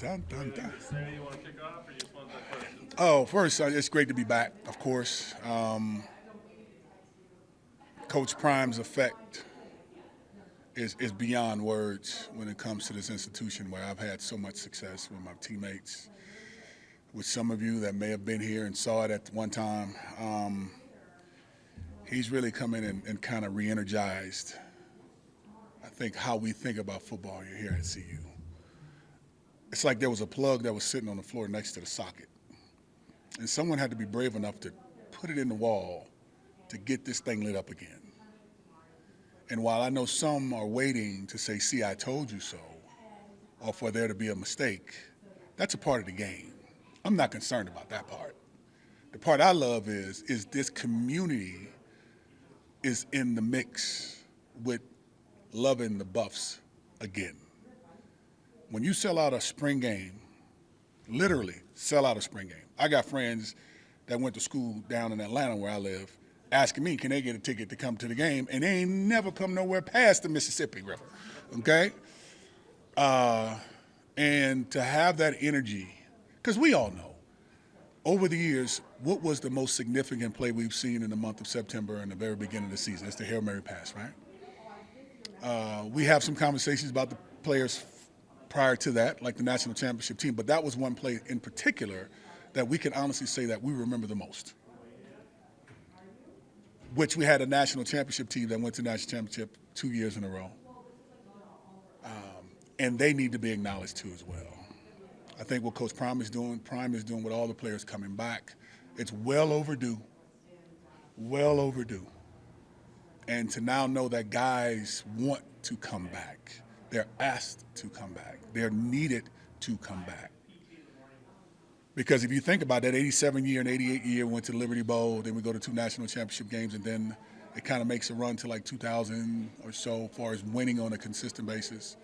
dun, dun, dun. Sarah, you want to kick off, or you just want that question? Oh, first, it's great to be back, of course. Coach Prime's effect is beyond words when it comes to this institution where I've had so much success with my teammates, with some of you that may have been here and saw it at one time. He's really come in and kind of re-energized, I think, how we think about football here at CU. It's like there was a plug that was sitting on the floor next to the socket, and someone had to be brave enough to put it in the wall to get this thing lit up again. And while I know some are waiting to say, see, I told you so, or for there to be a mistake, that's a part of the game. I'm not concerned about that part. The part I love is this community is in the mix with loving the Buffs again. When you sell out a spring game, literally sell out a spring game. I got friends that went to school down in Atlanta where I live asking me, can they get a ticket to come to the game? And they ain't never come nowhere past the Mississippi River, okay? And to have that energy, because we all know, over the years, what was the most significant play we've seen in the month of September and the very beginning of the season? It's the Hail Mary pass, right? We have some conversations about the players prior to that, like the national championship team, but that was one play in particular that we can honestly say that we remember the most, which we had a national championship team that went to national championship 2 years in a row. And they need to be acknowledged too as well. I think what Coach Prime is doing with all the players coming back, it's well overdue, well overdue. And to now know that guys want to come back, they're asked to come back, they're needed to come back. Because if you think about that 87 year and 88 year, we went to the Liberty Bowl, then we go to 2 national championship games, and then it kind of makes a run to like 2000 or so as far as winning on a consistent basis.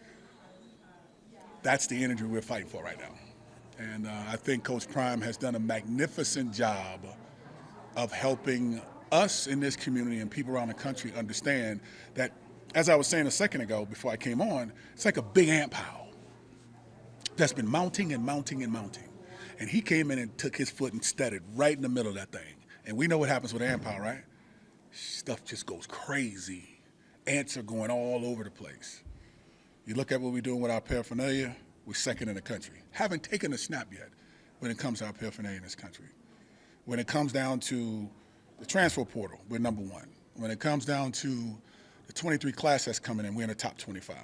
That's the energy we're fighting for right now. And I think Coach Prime has done a magnificent job of helping us in this community and people around the country understand that, as I was saying a second ago before I came on, it's like a big ant pile that's been mounting and mounting and mounting. And he came in and took his foot and steadied right in the middle of that thing. And we know what happens with ant pile, right? Stuff just goes crazy. Ants are going all over the place. You look at what we're doing with our paraphernalia, we're second in the country. Haven't taken a snap yet when it comes to our paraphernalia in this country. When it comes down to the transfer portal, we're number 1. When it comes down to the 23 class that's coming in, we're in the top 25.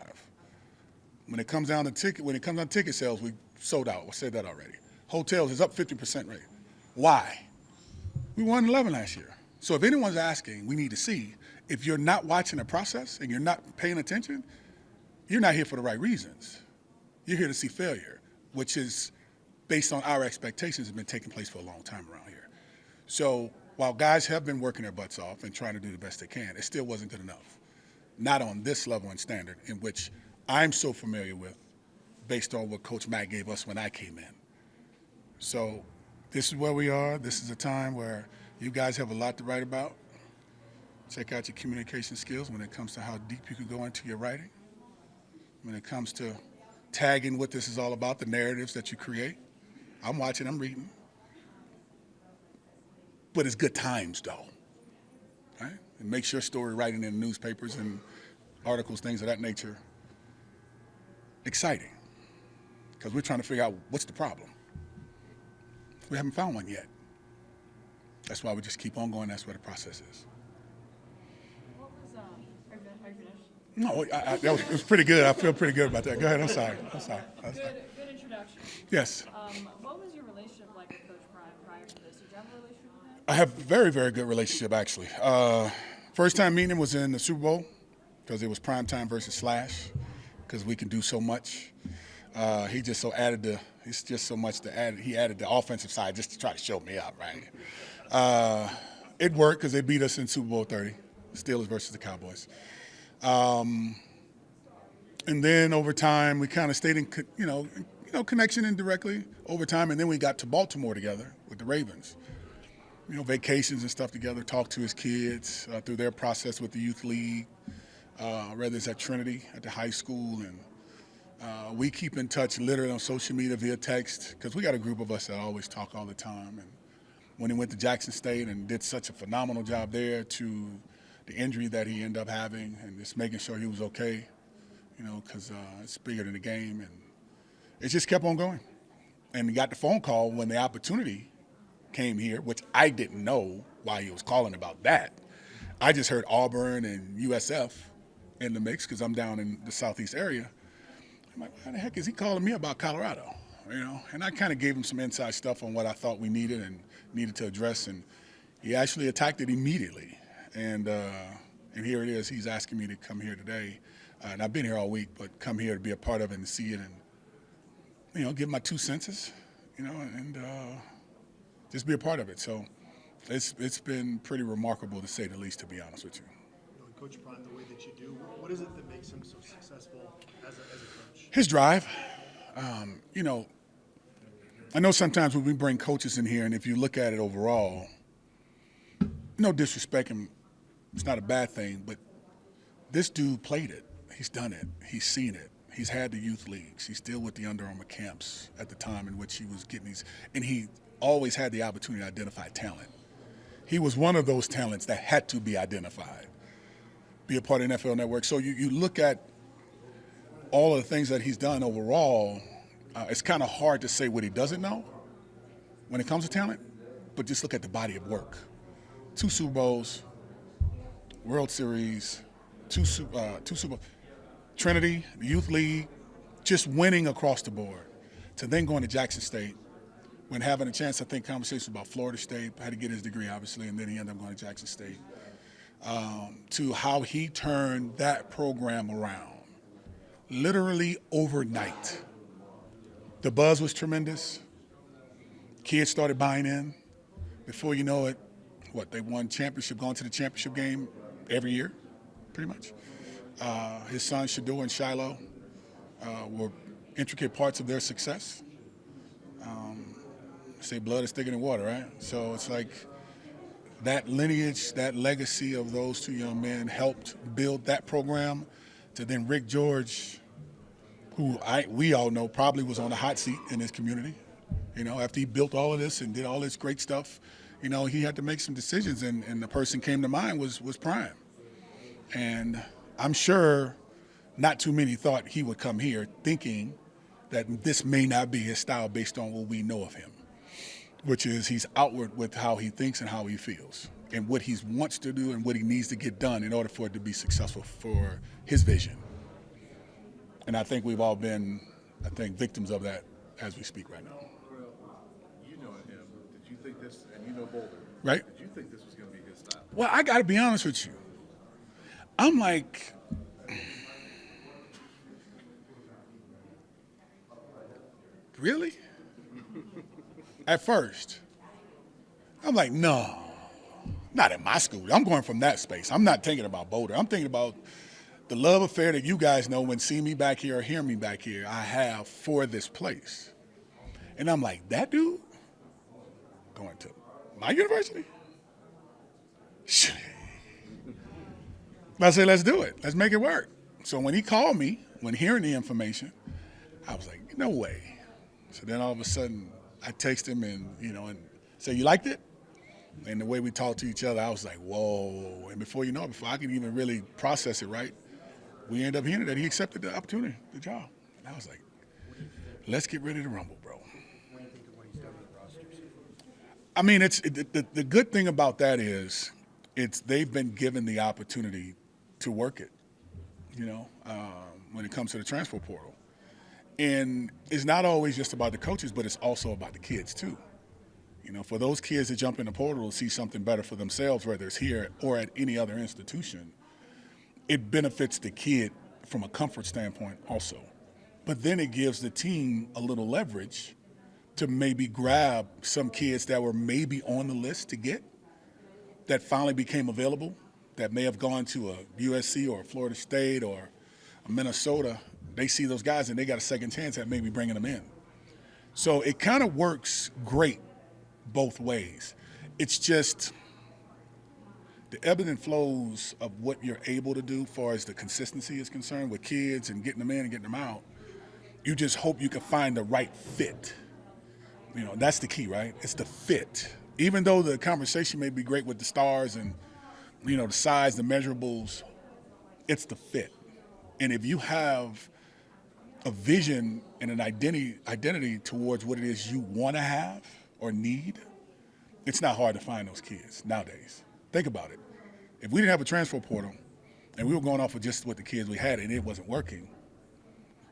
When it comes down to ticket sales, we sold out. I said that already. Hotels is up 50% rate. Why? We won 11 last year. So if anyone's asking, we need to see. If you're not watching the process and you're not paying attention, you're not here for the right reasons. You're here to see failure, which is based on our expectations, has been taking place for a long time around here. So while guys have been working their butts off and trying to do the best they can, it still wasn't good enough. Not on this level and standard in which I'm so familiar with based on what Coach Matt gave us when I came in. So this is where we are. This is a time where you guys have a lot to write about. Check out your communication skills when it comes to how deep you can go into your writing. When it comes to tagging what this is all about, the narratives that you create. I'm watching, I'm reading. But it's good times, though. Right? It makes your story writing in newspapers and articles, things of that nature, exciting. Because we're trying to figure out what's the problem. We haven't found one yet. That's why we just keep on going. That's where the process is. What was, are you finished? No, it was pretty good. I feel pretty good about that. Go ahead. I'm sorry. Good introduction. Yes. What was your relationship like with Coach Prime prior to this? Did you have a relationship with him? I have a very, very good relationship, actually. First time meeting him was in the Super Bowl because it was prime time versus Slash because we can do so much. He just so much to add. He added the offensive side just to try to show me up, right? It worked because they beat us in Super Bowl 30, Steelers versus the Cowboys. And then over time, we kind of stayed in, connection indirectly over time. And then we got to Baltimore together with the Ravens. Vacations and stuff together, talked to his kids through their process with the youth league, whether it's at Trinity, at the high school, and We keep in touch literally on social media via text because we got a group of us that always talk all the time. And when he went to Jackson State and did such a phenomenal job there, to the injury that he ended up having and just making sure he was okay, because it's bigger than the game. And it just kept on going. And he got the phone call when the opportunity came here, which I didn't know why he was calling about that. I just heard Auburn and USF in the mix because I'm down in the southeast area. I'm like, why the heck is he calling me about Colorado? And I kind of gave him some inside stuff on what I thought we needed and needed to address, and he actually attacked it immediately. And here it is. He's asking me to come here today, and I've been here all week, but come here to be a part of it and see it, and give my 2 cents, and just be a part of it. So it's been pretty remarkable to say the least, to be honest with you. Coach Prime the way that you do, what is it that makes him so successful as a coach? His drive. I know sometimes when we bring coaches in here, and if you look at it overall, no disrespect him, it's not a bad thing, but this dude played it. He's done it. He's seen it. He's had the youth leagues. He's still with the Under Armour camps at the time in which he was getting these, and he always had the opportunity to identify talent. He was one of those talents that had to be identified, be a part of the NFL Network. So you look at all of the things that he's done overall, it's kind of hard to say what he doesn't know when it comes to talent, but just look at the body of work. 2 Super Bowls, World Series, two Super Trinity, the Youth League, just winning across the board. To then going to Jackson State, when having a chance, I think, conversations about Florida State, had to get his degree, obviously, and then he ended up going to Jackson State, to how he turned that program around, literally overnight. The buzz was tremendous. Kids started buying in. Before you know it, they won championship, going to the championship game every year, pretty much. His sons, Shador and Shiloh, were intricate parts of their success. Say blood is thicker than water, right? So it's like that lineage, that legacy of those 2 young men helped build that program. To then Rick George, who we all know probably was on the hot seat in his community. After he built all of this and did all this great stuff, he had to make some decisions, and the person came to mind was Prime. And I'm sure not too many thought he would come here thinking that this may not be his style based on what we know of him, which is he's outward with how he thinks and how he feels and what he wants to do and what he needs to get done in order for it to be successful for his vision. And I think we've all been, victims of that as we speak right now. Well, you know him. Did you think this, and you know Boulder, right? Did you think this was going to be his style? Well, I got to be honest with you. I'm like, really? At first. I'm like, no, not in my school. I'm going from that space. I'm not thinking about Boulder. I'm thinking about the love affair that you guys know when see me back here or hear me back here, I have for this place. And I'm like, that dude going to my university? Shit. I say, let's do it. Let's make it work. So when he called me, when hearing the information, I was like, no way. So then all of a sudden, I text him and say, you liked it? And the way we talked to each other, I was like, whoa. And before I could even really process it right, we ended up hearing that he accepted the opportunity, the job. And I was like, let's get ready to rumble, bro. What do you think of what he's done with the rosters? I mean, the good thing about that is they've been given the opportunity to work it, when it comes to the transfer portal. And it's not always just about the coaches, but it's also about the kids too. For those kids that jump in the portal to see something better for themselves, whether it's here or at any other institution, it benefits the kid from a comfort standpoint also. But then it gives the team a little leverage to maybe grab some kids that were maybe on the list to get, that finally became available, that may have gone to a USC or a Florida State or a Minnesota. They see those guys and they got a second chance at maybe bringing them in. So it kind of works great both ways. It's just the ebb and flows of what you're able to do as far as the consistency is concerned with kids and getting them in and getting them out. You just hope you can find the right fit. You know, that's the key, right? It's the fit. Even though the conversation may be great with the stars and, you know, the size, the measurables, it's the fit. And if you have a vision and an identity towards what it is you want to have or need, it's not hard to find those kids nowadays. Think about it. If we didn't have a transfer portal and we were going off of just what the kids we had and it wasn't working,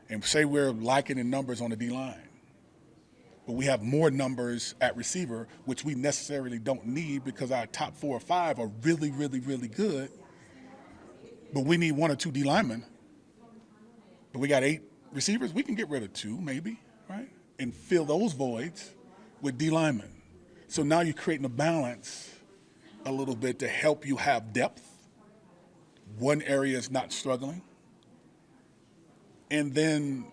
and say we're lacking in numbers on the D-line, but we have more numbers at receiver, which we necessarily don't need because our top 4 or 5 are really, really, really good, but we need 1 or 2 D linemen, but we got 8 receivers, we can get rid of 2 maybe, right, and fill those voids with D linemen. So now you're creating a balance a little bit to help you have depth. One area is not struggling. And then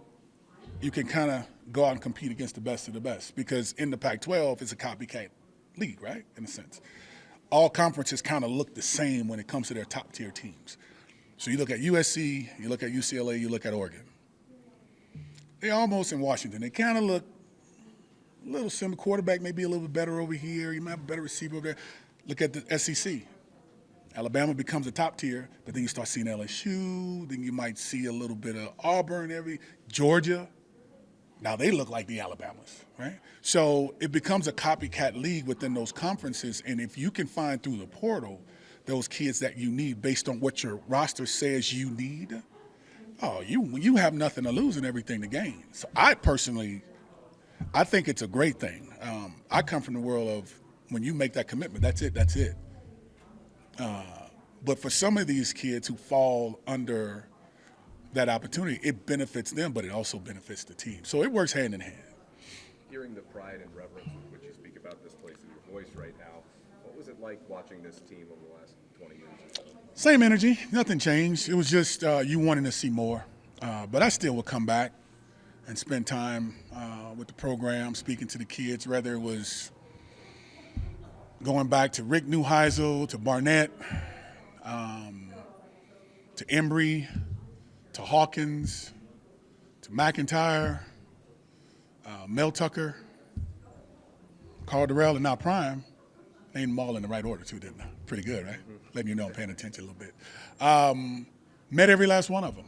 you can kind of go out and compete against the best of the best, because in the Pac-12, it's a copycat league, right, in a sense. All conferences kind of look the same when it comes to their top-tier teams. So you look at USC, you look at UCLA, you look at Oregon. They're almost in Washington. They kind of look a little similar. Quarterback may be a little bit better over here. You might have a better receiver over there. Look at the SEC. Alabama becomes a top tier, but then you start seeing LSU. Then you might see a little bit of Auburn, Georgia. Now they look like the Alabamas, right? So it becomes a copycat league within those conferences. And if you can find through the portal those kids that you need based on what your roster says you need, you have nothing to lose and everything to gain. So I think it's a great thing. I come from the world of when you make that commitment, that's it. But for some of these kids who fall under that opportunity, it benefits them, but it also benefits the team. So it works hand in hand. Hearing the pride and reverence with which you speak about this place in your voice right now, what was it like watching this team over the last 20 years or so? Same energy. Nothing changed. It was just you wanting to see more. But I still would come back and spend time with the program, speaking to the kids, whether it was going back to Rick Neuheisel, to Barnett, to Embry, to Hawkins, to McIntyre, Mel Tucker, Carl Durrell, and now Prime. Named them all in the right order, too, didn't I? Pretty good, right? Letting you know I'm paying attention a little bit. Met every last one of them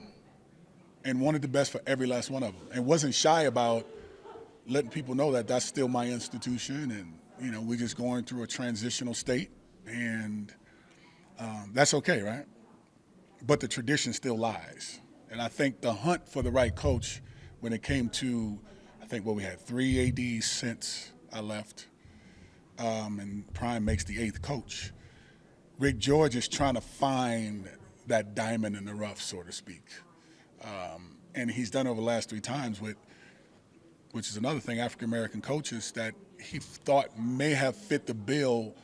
and wanted the best for every last one of them, and wasn't shy about letting people know that that's still my institution, and we're just going through a transitional state, and that's okay, right? But the tradition still lies. And I think the hunt for the right coach, when it came to, I think we had 3 ADs since I left, and Prime makes the 8th coach. Rick George is trying to find that diamond in the rough, so to speak. And he's done over the last 3 times with, which is another thing, African-American coaches that he thought may have fit the bill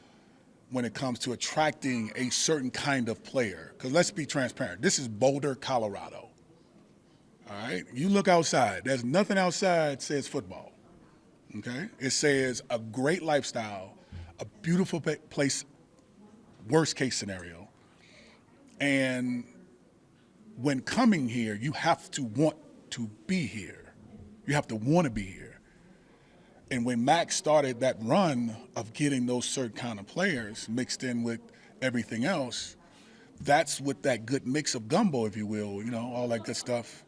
when it comes to attracting a certain kind of player. Because let's be transparent. This is Boulder, Colorado. All right? You look outside. There's nothing outside that says football. Okay? It says a great lifestyle, a beautiful place, worst case scenario. And when coming here, you have to want to be here. You have to want to be here. And when Max started that run of getting those certain kind of players mixed in with everything else, that's what that good mix of gumbo, if you will, all that good stuff.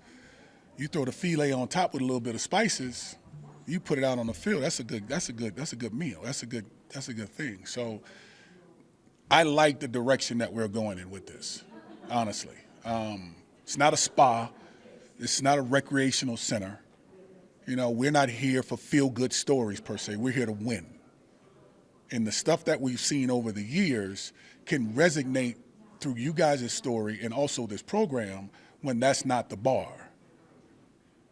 You throw the filet on top with a little bit of spices, you put it out on the field. That's a good meal. That's a good thing. So I like the direction that we're going in with this, honestly. It's not a spa. It's not a recreational center. We're not here for feel-good stories per se. We're here to win. And the stuff that we've seen over the years can resonate through you guys' story and also this program when that's not the bar.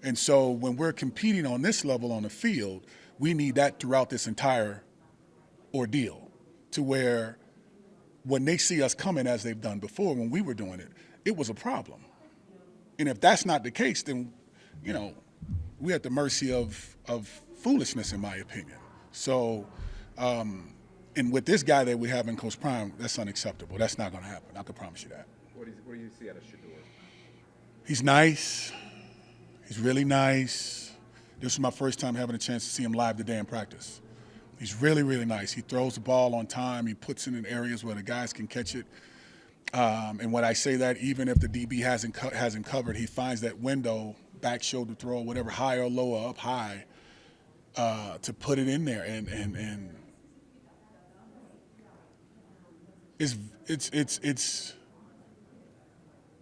And so when we're competing on this level on the field, we need that throughout this entire ordeal, to where when they see us coming as they've done before, when we were doing it, it was a problem. And if that's not the case, then, we're at the mercy of foolishness, in my opinion. So, and with this guy that we have in Coach Prime, that's unacceptable. That's not going to happen. I can promise you that. What do you see out of Shador? He's nice. He's really nice. This was my first time having a chance to see him live today in practice. He's really, really nice. He throws the ball on time. He puts it in areas where the guys can catch it. And when I say that, even if the DB hasn't covered, he finds that window, back shoulder throw, whatever, high or low or up high, to put it in there. And it's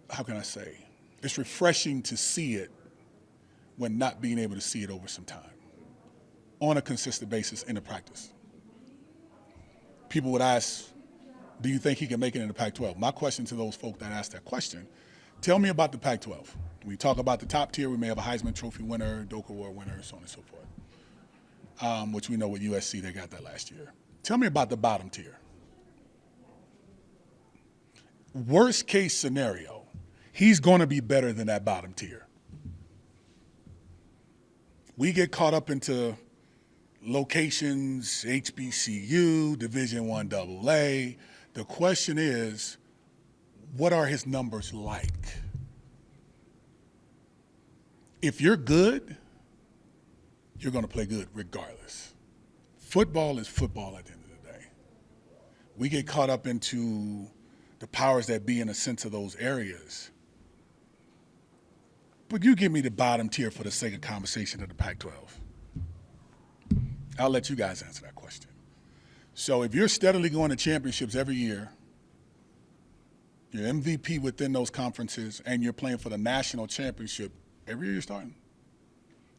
how can I say? It's refreshing to see it when not being able to see it over some time on a consistent basis in the practice. People would ask, do you think he can make it in the Pac-12? My question to those folk that ask that question, tell me about the Pac-12. When we talk about the top tier, we may have a Heisman Trophy winner, Doak Award winner, so on and so forth, which we know with USC, they got that last year. Tell me about the bottom tier. Worst case scenario, he's going to be better than that bottom tier. We get caught up into locations, HBCU, Division I AA. The question is, what are his numbers like? If you're good, you're going to play good regardless. Football is football at the end of the day. We get caught up into the powers that be in a sense of those areas. But you give me the bottom tier for the sake of conversation of the Pac-12. I'll let you guys answer that question. So if you're steadily going to championships every year, you're MVP within those conferences, and you're playing for the national championship every year you're starting,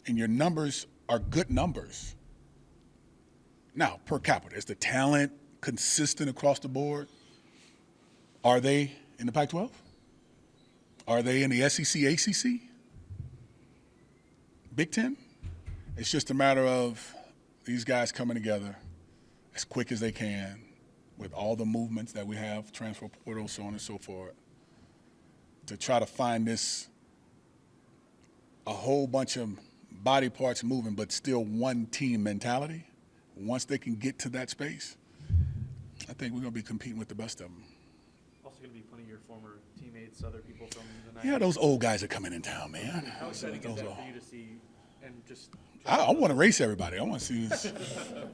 and your numbers are good numbers. Now, per capita, is the talent consistent across the board? Are they in the Pac-12? Are they in the SEC, ACC? Big Ten? It's just a matter of these guys coming together as quick as they can with all the movements that we have, transfer portal, so on and so forth, to try to find this a whole bunch of body parts moving, but still one team mentality. Once they can get to that space, I think we're going to be competing with the best of them. Also going to be plenty of your former teammates, other people from the night. Yeah, those old guys are coming in town, man. How exciting is that for you to see and just I want to race everybody. I want to see who's,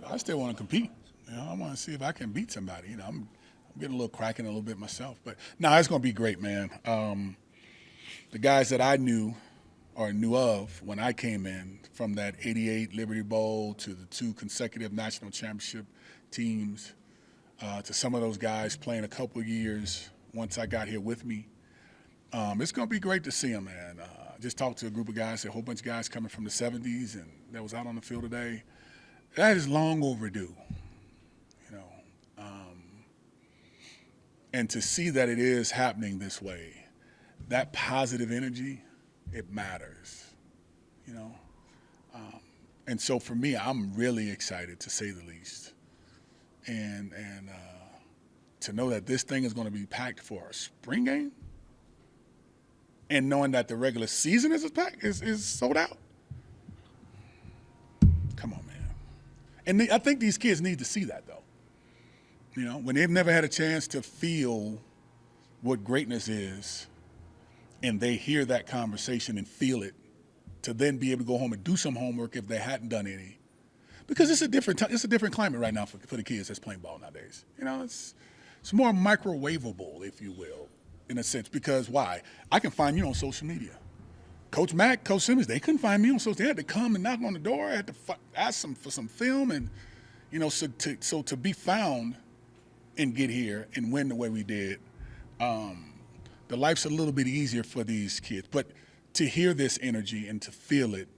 I still want to compete. You know, I want to see if I can beat somebody. You know, I'm getting a little cracking a little bit myself. But, no, it's going to be great, man. The guys that I knew or knew of when I came in, from that 88 Liberty Bowl to the 2 consecutive national championship teams, to some of those guys playing a couple of years once I got here with me, it's going to be great to see them, man. Just talked to a group of guys, a whole bunch of guys coming from the 70s and that was out on the field today. That is long overdue, you know. And to see that it is happening this way, that positive energy, it matters, you know. And so for me, I'm really excited, to say the least. And to know that this thing is going to be packed for a spring game, and knowing that the regular season is packed, is sold out. Come on, man. And I think these kids need to see that, though. You know, when they've never had a chance to feel what greatness is, and they hear that conversation and feel it, to then be able to go home and do some homework if they hadn't done any. Because it's a different it's a different climate right now for the kids that's playing ball nowadays. You know, it's more microwavable, if you will, in a sense. Because why? I can find you on social media. Coach Mack, Coach Simmons, they couldn't find me on social. They had to come and knock on the door. I had to ask them for some film, and you know, so to be found and get here and win the way we did, the life's a little bit easier for these kids. But to hear this energy and to feel it,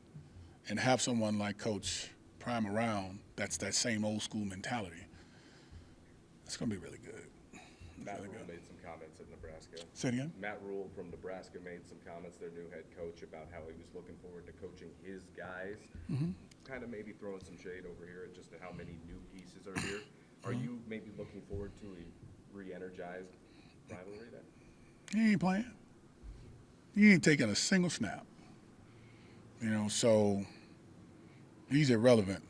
and have someone like Coach Prime around, that's that same old school mentality. It's going to be really good. Matt Rule made some comments at Nebraska. Say it again? Matt Rule from Nebraska made some comments, their new head coach, about how he was looking forward to coaching his guys. Kind of maybe throwing some shade over here at just how many new pieces are here. Are you maybe looking forward to a re-energized rivalry then? He ain't playing. He ain't taking a single snap. You know, so he's irrelevant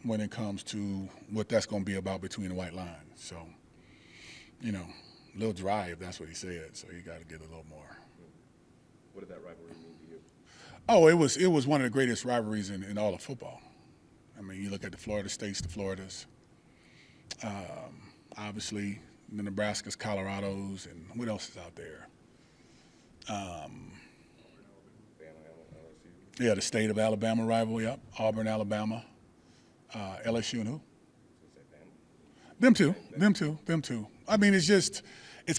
when it comes to what that's going to be about between the white lines. So, you know, a little dry if that's what he said. So you got to get a little more. What did that rivalry mean to Oh, it was one of the greatest rivalries in all of football. I mean, you look at the Florida States, the Floridas, obviously the Nebraskas, Colorados, and what else is out there? Yeah, the state of Alabama rival, yep. Auburn, Alabama, LSU and who? Them too. I mean, it's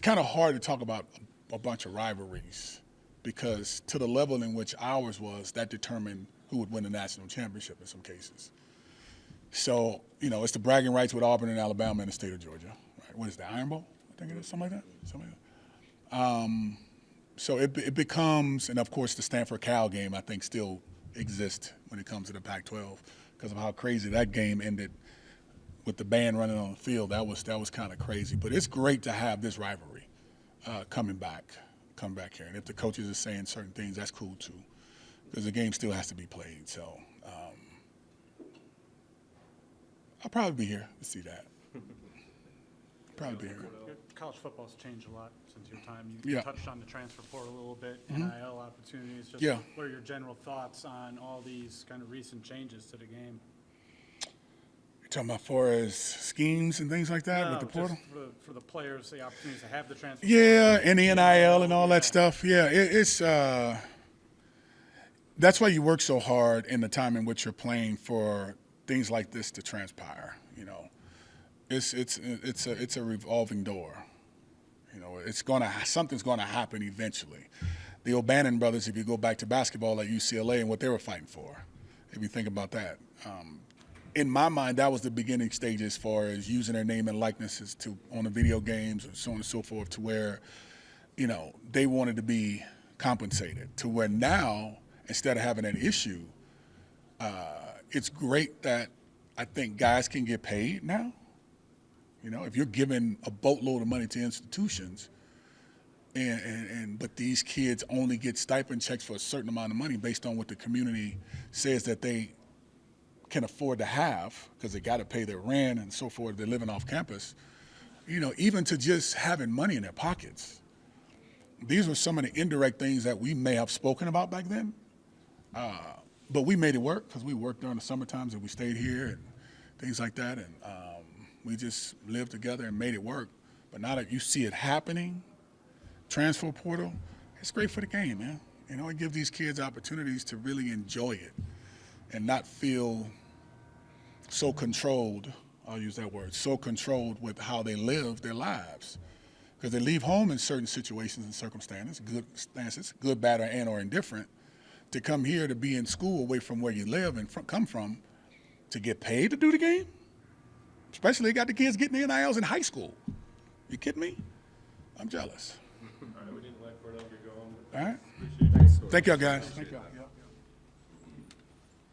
kind of hard to talk about a bunch of rivalries because to the level in which ours was, that determined who would win the national championship in some cases. So, it's the bragging rights with Auburn and Alabama in the state of Georgia. Right? What is the Iron Bowl? I think it is, something like that. So it becomes, and of course the Stanford-Cal game I think still exists when it comes to the Pac-12 because of how crazy that game ended with the band running on the field. That was kind of crazy. But it's great to have this rivalry come back here. And if the coaches are saying certain things, that's cool too, because the game still has to be played. So I'll probably be here to see that. Probably be here. College football's changed a lot since your time. You Yeah. touched on the transfer portal a little bit, NIL opportunities. Just Yeah. what are your general thoughts on all these kind of recent changes to the game? You're talking about far as schemes and things like that with the just portal? for the players, the opportunities to have the transfer. Yeah, portal. and the NIL and all that stuff. Yeah, it's that's why you work so hard in the time in which you're playing for things like this to transpire. It's a revolving door. Something's gonna happen eventually. The O'Bannon brothers, if you go back to basketball at UCLA and what they were fighting for, if you think about that, in my mind, that was the beginning stage as far as using their name and likenesses on the video games and so on and so forth, to where, they wanted to be compensated. To where now, instead of having an issue, it's great that I think guys can get paid now. If you're giving a boatload of money to institutions, but these kids only get stipend checks for a certain amount of money based on what the community says that they can afford to have, because they got to pay their rent and so forth. They're living off campus. Even to just having money in their pockets. These were some of the indirect things that we may have spoken about back then. But we made it work because we worked during the summer times and we stayed here and things like that. And we just lived together and made it work. But now that you see it happening, transfer portal, it's great for the game, man. It gives these kids opportunities to really enjoy it and not feel so controlled, I'll use that word, so controlled with how they live their lives. Because they leave home in certain situations and circumstances, good, bad, or indifferent, to come here to be in school away from where you live and come from, to get paid to do the game. Especially they got the kids getting the NILs in high school. You kidding me? I'm jealous. All right, we need to let Kordell get going. All right. Appreciate it. Thank y'all, guys. Thank y'all.